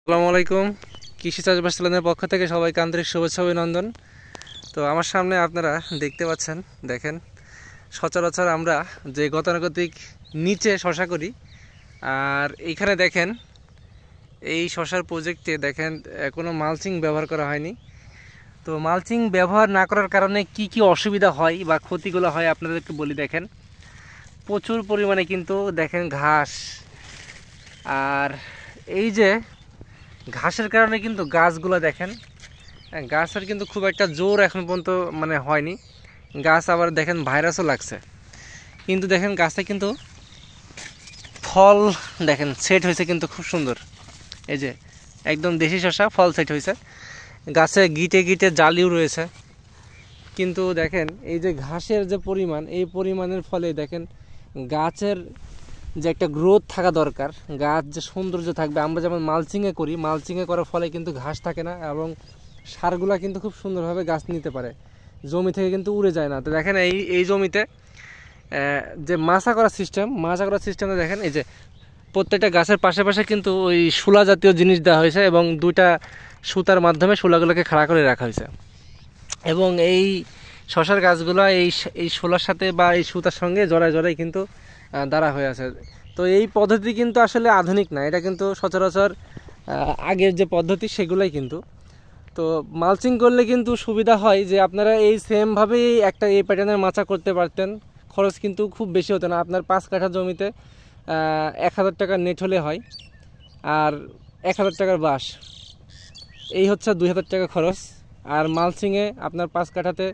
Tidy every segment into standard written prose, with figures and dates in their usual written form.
আসসালামু আলাইকুম। কৃষি চাষবাস চ্যানেলের পক্ষ থেকে সবাইকে আন্তরিক শুভেচ্ছা অভিনন্দন। তো আমার সামনে আপনারা দেখতে পাচ্ছেন, দেখেন সচরাচর আমরা যে গতানুগতিক নিচে শশা করি, আর এইখানে দেখেন এই শশার প্রজেক্টে দেখেন কোনো মালচিং ব্যবহার করা হয়নি। তো মালচিং ব্যবহার না করার কারণে কি কি অসুবিধা হয় বা ক্ষতিগুলো হয় আপনাদেরকে বলি। দেখেন প্রচুর পরিমাণে কিন্তু দেখেন ঘাস, আর এই যে ঘাসের কারণে কিন্তু গাছগুলো দেখেন, গাছের কিন্তু খুব একটা জোর এখন পর্যন্ত হয়নি। গাছ আবার দেখেন ভাইরাসও লাগছে, কিন্তু দেখেন গাছে কিন্তু ফল দেখেন সেট হয়েছে কিন্তু খুব সুন্দর। এই যে একদম দেশি শসা ফল সেট হয়েছে, গাছে গিটে গিটে জালিও রয়েছে। কিন্তু দেখেন এই যে ঘাসের যে পরিমাণ, এই পরিমাণের ফলে দেখেন গাছের যে একটা গ্রোথ থাকা দরকার, গাছ যে সৌন্দর্য থাকবে, আমরা যেমন মালচিংয়ে করি, মালচিংয়ে করার ফলে কিন্তু ঘাস থাকে না এবং সারগুলা কিন্তু খুব সুন্দরভাবে গাছ নিতে পারে, জমি থেকে কিন্তু উড়ে যায় না। তো দেখেন এই জমিতে যে মাচা করার সিস্টেমে দেখেন এই যে প্রত্যেকটা গাছের পাশে পাশে কিন্তু ওই শূলা জাতীয় জিনিস দেওয়া হয়েছে এবং দুইটা সুতার মাধ্যমে শূলাগুলোকে খাড়া করে রাখা হয়েছে, এবং এই শশার গাছগুলো এই শূলার সাথে বা এই সুতার সঙ্গে জড়ায় জড়ায় কিন্তু দাঁড়া হয়ে আছে। তো এই পদ্ধতি কিন্তু আসলে আধুনিক না, এটা কিন্তু সচরাচর আগের যে পদ্ধতি সেগুলাই কিন্তু। তো মালচিং করলে কিন্তু সুবিধা হয় যে আপনারা এই সেমভাবেই একটা এই প্যাটার্নের মাচা করতে পারতেন, খরচ কিন্তু খুব বেশি হতো না। আপনার 5 কাঠা জমিতে 1000 টাকার নেট হলে হয়, আর 1000 টাকার বাঁশ, এই হচ্ছে 2000 টাকা খরচ। আর মালচিংয়ে আপনার 5 কাঠাতে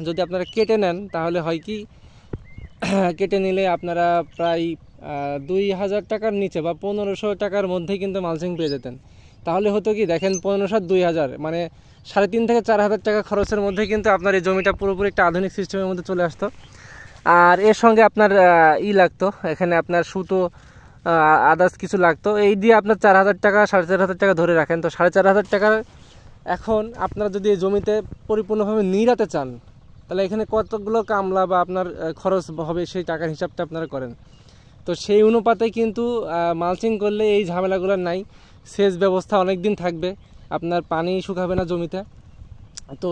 যদি আপনারা কেটে নেন তাহলে হয় কি, কেটে নিলে আপনারা প্রায় 2000 টাকার নিচে বা 1500 টাকার মধ্যে কিন্তু মালচিং পেয়ে যেতেন। তাহলে হতো কি, দেখেন 1500 2000 মানে 3.5 থেকে 4000 টাকা খরচের মধ্যে কিন্তু আপনার এই জমিটা পুরোপুরি একটা আধুনিক সিস্টেমের মধ্যে চলে আসতো। আর এর সঙ্গে আপনার লাগতো, এখানে আপনার সুতো আদার্স কিছু লাগতো, এই দিয়ে আপনার 4000 টাকা 4500 টাকা ধরে রাখেন। তো 4500 টাকার এখন আপনারা যদি এই জমিতে পরিপূর্ণভাবে নিড়াতে চান, তাহলে এখানে কতগুলো কামলা বা আপনার খরচ হবে সেই টাকার হিসাবটা আপনারা করেন। তো সেই অনুপাতে কিন্তু মালচিং করলে এই ঝামেলাগুলো নাই, সেচ ব্যবস্থা অনেক দিন থাকবে, আপনার পানি শুকাবে না জমিতে। তো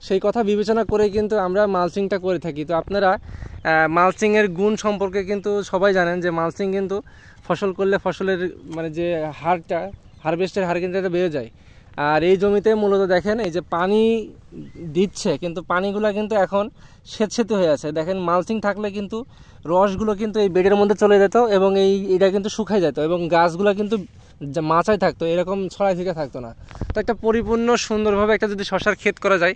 সেই কথা বিবেচনা করে কিন্তু আমরা মালচিংটা করে থাকি। তো আপনারা মালচিংয়ের গুণ সম্পর্কে কিন্তু সবাই জানেন যে মালচিং কিন্তু ফসল করলে ফসলের যে হারটা, হারভেস্টের হার কিন্তু এটা বেড়ে যায়। আর এই জমিতে মূলত দেখেন এই যে পানি দিচ্ছে, কিন্তু পানিগুলো কিন্তু এখন স্যাঁতসেঁতে হয়ে আছে। দেখেন মালচিং থাকলে কিন্তু রসগুলো কিন্তু এই বেডের মধ্যে চলে যেত এবং এটা কিন্তু শুকাই যেত এবং গাছগুলো কিন্তু মাচায় থাকতো, এরকম ছড়াই ছিটা থাকতো না। তো একটা পরিপূর্ণ সুন্দরভাবে একটা যদি শশার ক্ষেত করা যায়,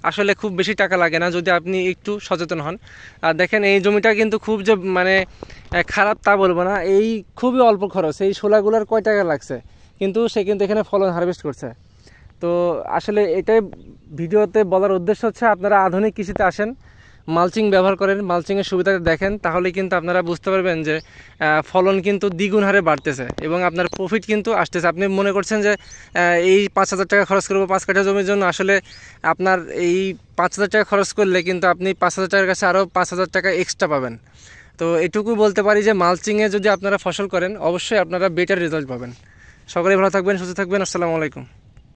আসলে খুব বেশি টাকা লাগে না যদি আপনি একটু সচেতন হন। আর দেখেন এই জমিটা কিন্তু খুব যে খারাপ তা বলবো না, এই খুবই অল্প খরচ। এই শোলাগুলোর কয় টাকা লাগছে, কিন্তু সে কিন্তু এখানে ফলন হারভেস্ট করছে। তো আসলে এটাই ভিডিওতে বলার উদ্দেশ্য হচ্ছে, আপনারা আধুনিক কৃষিতে আসেন, মালচিং ব্যবহার করেন, মালচিংয়ের সুবিধাটা দেখেন, তাহলে কিন্তু আপনারা বুঝতে পারবেন যে ফলন কিন্তু দ্বিগুণ হারে বাড়তেছে এবং আপনার প্রফিট কিন্তু আসতেছে। আপনি মনে করছেন যে এই 5000 টাকা খরচ করবো 5 কাঠা জমির জন্য, আসলে আপনার এই 5000 টাকা খরচ করলে কিন্তু আপনি 5000 টাকার কাছে আরও 5000 টাকা এক্সট্রা পাবেন। তো এটুকু বলতে পারি যে মালচিংয়ে যদি আপনারা ফসল করেন, অবশ্যই আপনারা বেটার রেজাল্ট পাবেন। সকলেই ভালো থাকবেন, সুস্থ থাকবেন। আসসালামু আলাইকুম।